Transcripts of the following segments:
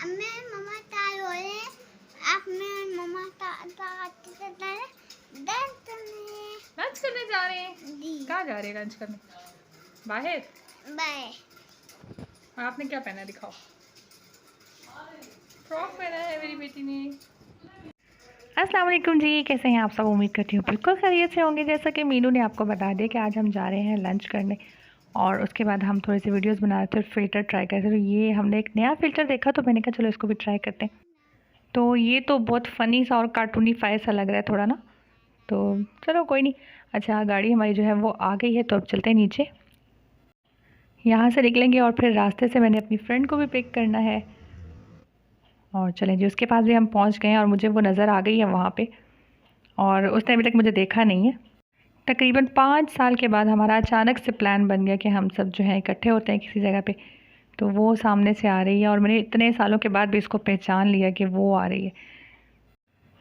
मैं मम्मा तैयार हो रहे हैं। आप मैं मम्मा लंच करने जा रहे हैं। कहाँ जा रहे हैं लंच करने? बाहर। बाय। आपने क्या पहना दिखाओ। फ्रॉक पहना है मेरी बेटी ने। अस्सलाम वालेकुम जी, कैसे हैं आप सब? उम्मीद करती हूँ बिल्कुल खैरियत से होंगे। जैसा कि मीनू ने आपको बता दिया कि आज हम जा रहे हैं लंच करने और उसके बाद हम थोड़े से वीडियोस बना रहे थे, फ़िल्टर ट्राई कर रहे थे। तो ये हमने एक नया फ़िल्टर देखा तो मैंने कहा चलो इसको भी ट्राई करते हैं। तो ये तो बहुत फ़नी सा और कार्टूनीफाई सा लग रहा है थोड़ा ना, तो चलो कोई नहीं। अच्छा, गाड़ी हमारी जो है वो आ गई है, तो अब चलते हैं नीचे। यहाँ से निकलेंगे और फिर रास्ते से मैंने अपनी फ्रेंड को भी पिक करना है। और चलें जी, उसके पास भी हम पहुँच गए हैं और मुझे वो नज़र आ गई है वहाँ पे, और उसने अभी तक मुझे देखा नहीं है। तकरीबन 5 साल के बाद हमारा अचानक से प्लान बन गया कि हम सब जो है इकट्ठे होते हैं किसी जगह पे। तो वो सामने से आ रही है और मैंने इतने सालों के बाद भी इसको पहचान लिया कि वो आ रही है।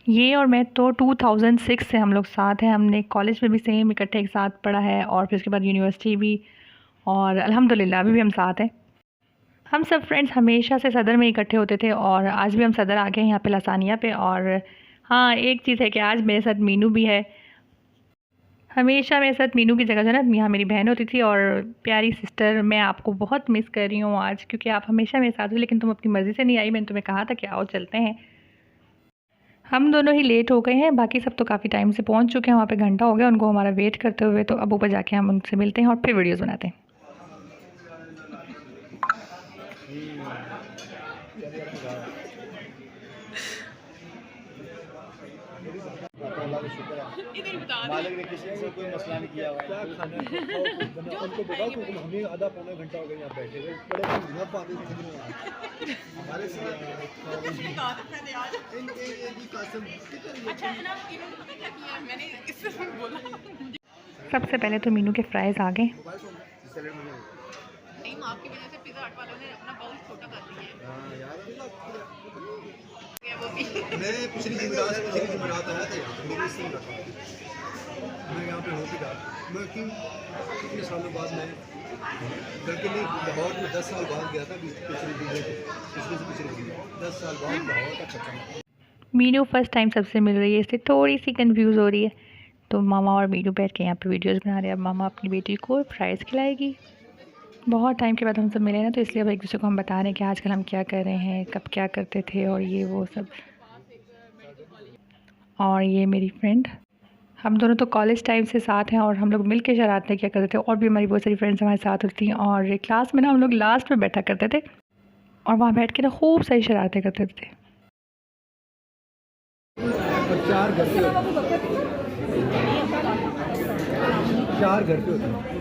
ये और मैं तो 2006 से हम लोग साथ हैं। हमने कॉलेज में भी सेम इकट्ठे एक साथ पढ़ा है और फिर उसके बाद यूनिवर्सिटी भी, और अल्हम्दुलिल्लाह अभी भी हम साथ हैं। हम सब फ्रेंड्स हमेशा से सदर में इकट्ठे होते थे और आज भी हम सदर आ गए हैं यहाँ पे लसानिया पे। और हाँ, एक चीज़ है कि आज मेरे साथ मीनू भी है। हमेशा मेरे साथ मीनू की जगह जो है ना यहाँ मेरी बहन होती थी। और प्यारी सिस्टर, मैं आपको बहुत मिस कर रही हूँ आज, क्योंकि आप हमेशा मेरे साथ हो लेकिन तुम अपनी मर्ज़ी से नहीं आई। मैंने तुम्हें कहा था कि आओ चलते हैं। हम दोनों ही लेट हो गए हैं, बाकी सब तो काफ़ी टाइम से पहुँच चुके हैं। वहाँ पे घंटा हो गया उनको हमारा वेट करते हुए। तो अब ऊपर जाके हम उनसे मिलते हैं और फिर वीडियोज़ बनाते हैं। मालिक ने किसी से कोई मसला नहीं किया हुआ। क्या खाना है उनको बताओ, क्योंकि हमें आधा पौना घंटा हो गया यहाँ बैठे हुए। बड़े धुआं पानी से हमारे से सबसे पहले तो मीनू के फ्राइज़ आ गए। नहीं, आपकी वजह से पिज़्ज़ा हट वालों ने अपना बाउल छोटा कर दिया है। हाँ यार, वो भी मैं पिछली जुमेरात आया था, मेरे से रखा मैं यहाँ पे होके था। मैं क्यों कितने सालों बाद मैं बल्कि नहीं, लाहौर में 10 साल बाद गया था। पिछले 10 साल बाद लाहौर का चक्कर। मीनू फर्स्ट टाइम सबसे मिल रही है, इसलिए थोड़ी सी कंफ्यूज हो रही है। तो मामा और मीनू बैठ के यहाँ पे वीडियोस बना रहे हैं। अब मामा अपनी बेटी को फ्राइज़ खिलाएगी। बहुत टाइम के बाद हम सब मिले ना, तो इसलिए अब एक दूसरे को हम बता रहे हैं कि आजकल हम क्या कर रहे हैं, कब क्या करते थे और ये वो सब। और ये मेरी फ्रेंड, हम दोनों तो कॉलेज टाइम से साथ हैं और हम लोग मिल के शरारतें क्या करते थे। और भी हमारी बहुत सारी फ्रेंड्स हमारे साथ होती थी और क्लास में ना हम लोग लास्ट में बैठा करते थे और वहाँ बैठ के ना खूब सारी शरारतें करते थे। चार घर पे होते हैं।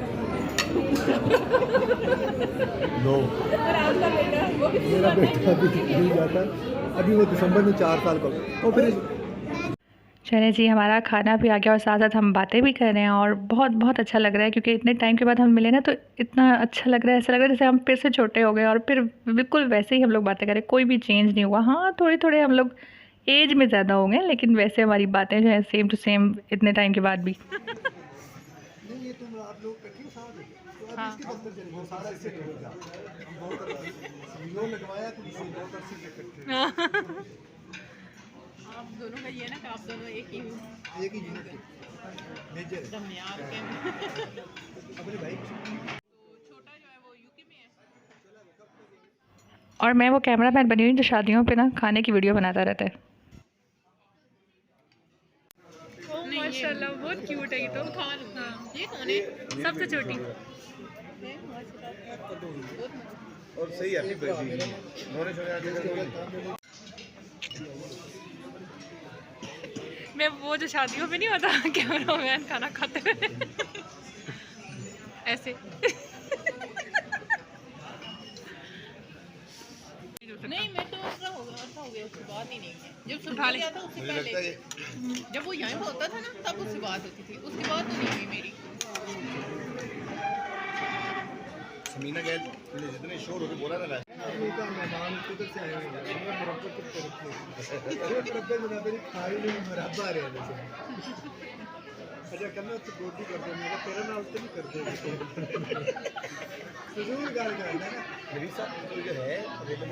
दो मेरा बेटा अभी नहीं जाता, अभी वो दिसंबर में 4 साल का और फिर चले जी, हमारा खाना भी आ गया और साथ साथ हम बातें भी कर रहे हैं और बहुत बहुत अच्छा लग रहा है, क्योंकि इतने टाइम के बाद हम मिले ना तो इतना अच्छा लग रहा है। ऐसा लग रहा है जैसे हम फिर से छोटे हो गए और फिर बिल्कुल वैसे ही हम लोग बातें करें, कोई भी चेंज नहीं हुआ। हाँ, थोड़े थोड़े हम लोग एज में ज़्यादा हो गए, लेकिन वैसे हमारी बातें जो है सेम टू सेम इतने टाइम के बाद भी। नहीं, ये तुम आप लोग कठिन साथ हो तो अब इसके दफ्तर चले जाओ, सारा इससे हो गया। हम बहुत लगवाया तो इसे बहुत अच्छी से करते हैं। आप दोनों का ये है ना कि आप दोनों एक ही यूनिट के मेजर दरमियान के। अपने भाई तो छोटा जो है वो यूके में है। और मैं वो कैमरा मैन बनी हुई जो शादियों पे ना खाने की वीडियो बनाता रहता है। माशाल्लाह बहुत क्यूट है ये तो। हाँ, ये कौन है? सबसे छोटी। और सही है मैं वो जो शादियों में नहीं होता कैमरा मैन खाना खाते हुए ऐसे। नहीं, मैं तो ऐसा हो गया उससे बात ही नहीं है। जब सुबह गया था उससे पहले, जब वो यहाँ होता था ना तब उससे बात होती थी, उसके बाद तो नहीं हुई मेरी। समीना गैस जितने शोर होते बोला ना मेहमान किधर से आए हैं, मुरब्बा बना मेरी खाई नहीं मुरब्बा रहे हैं। अच्छा करना तो गोदी कर दे मेरा तेरे नाल तो नहीं करते जरूर गाल करना है ना मेरी साथ जो है अवेलेबल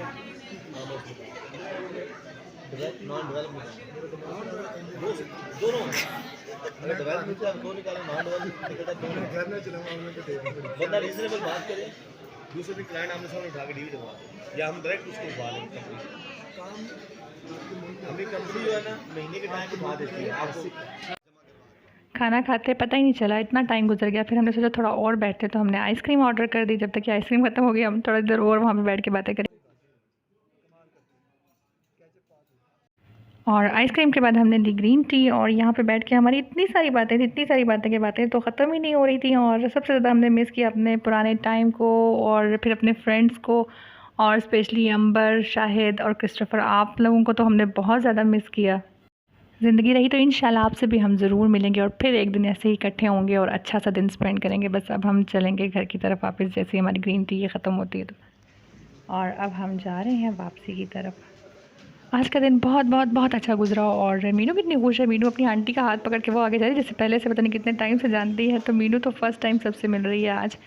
नॉन डेवलपमेंट दोनों अगर डेवलपमेंट का दो निकाले नॉन डेवलपमेंट दोनों घर में चलाऊंगा उन्हें तो दे दूंगा बंदा रीजनेबल बात करे दूसरे भी क्लाइंट आमने सामने उठा के डील करवा या हम डायरेक्ट उसको उठा लें कंपनी काम हमें कंपनी जो है ना महीने के टाइम उठा देती है आपको खाना खाते पता ही नहीं चला, इतना टाइम गुजर गया। फिर हमने सोचा थोड़ा और बैठते, तो हमने आइसक्रीम ऑर्डर कर दी। जब तक कि आइसक्रीम ख़त्म हो गई हम थोड़ा देर और वहाँ पे बैठ के बातें करें। और आइसक्रीम के बाद हमने ली ग्रीन टी, और यहाँ पे बैठ के हमारी इतनी सारी बातें थी, इतनी सारी बातें तो ख़त्म ही नहीं हो रही थी। और सबसे ज़्यादा हमने मिस किया अपने पुराने टाइम को, और फिर अपने फ्रेंड्स को, और स्पेशली अंबर, शाहिद और क्रिस्टोफर, आप लोगों को तो हमने बहुत ज़्यादा मिस किया। ज़िंदगी रही तो इंशाल्लाह आपसे भी हम ज़रूर मिलेंगे, और फिर एक दिन ऐसे ही इकट्ठे होंगे और अच्छा सा दिन स्पेंड करेंगे। बस अब हम चलेंगे घर की तरफ वापस, जैसे ही हमारी ग्रीन टी ये ख़त्म होती है तो। और अब हम जा रहे हैं वापसी की तरफ। आज का दिन बहुत बहुत बहुत अच्छा गुजरा, और मीनू कितनी खुश है। मीनू अपनी आंटी का हाथ पकड़ के वो आगे जा रही है, जैसे पहले से पता नहीं कितने टाइम से जानती है। तो मीनू तो फर्स्ट टाइम सबसे मिल रही है आज।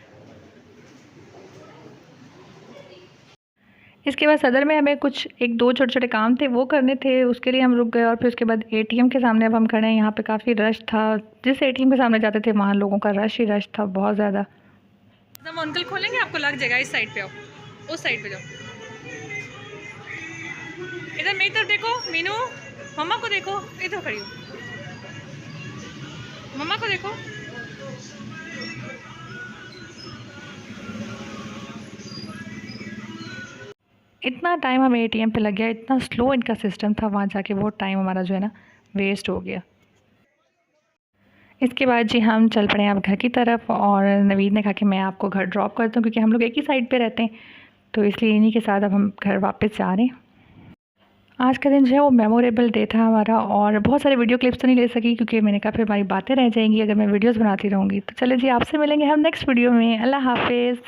इसके बाद सदर में हमें कुछ 1-2 छोटे-छोटे काम थे, वो करने थे, उसके लिए हम रुक गए। और फिर उसके बाद एटीएम के सामने अब हम खड़े हैं। यहाँ पे काफ़ी रश था, जिस एटीएम के सामने जाते थे वहाँ लोगों का रश ही रश था, बहुत ज़्यादा। हम अंकल खोलेंगे, आपको लग जाएगा। इस साइड पे आओ, उस साइड पे जाओ। इधर मेरी तरफ देखो मीनू, मम्मा को देखो, इधर खड़ी हो, मम्मा को देखो। इतना टाइम हमें एटीएम पे लग गया, इतना स्लो इनका सिस्टम था, वहाँ जाके वो टाइम हमारा जो है ना वेस्ट हो गया। इसके बाद जी हम चल पड़े अब घर की तरफ, और नवीद ने कहा कि मैं आपको घर ड्रॉप करता हूँ, क्योंकि हम लोग एक ही साइड पे रहते हैं, तो इसलिए इन्हीं के साथ अब हम घर वापस जा रहे हैं। आज का दिन जो है वो मेमोरेबल डे था हमारा, और बहुत सारे वीडियो क्लिप्स तो नहीं ले सकी, क्योंकि मैंने कहा फिर हमारी बातें रह जाएंगी अगर मैं वीडियोज़ बनाती रहूँगी। तो चले जी, आपसे मिलेंगे हम नेक्स्ट वीडियो में। अल्लाह हाफिज़।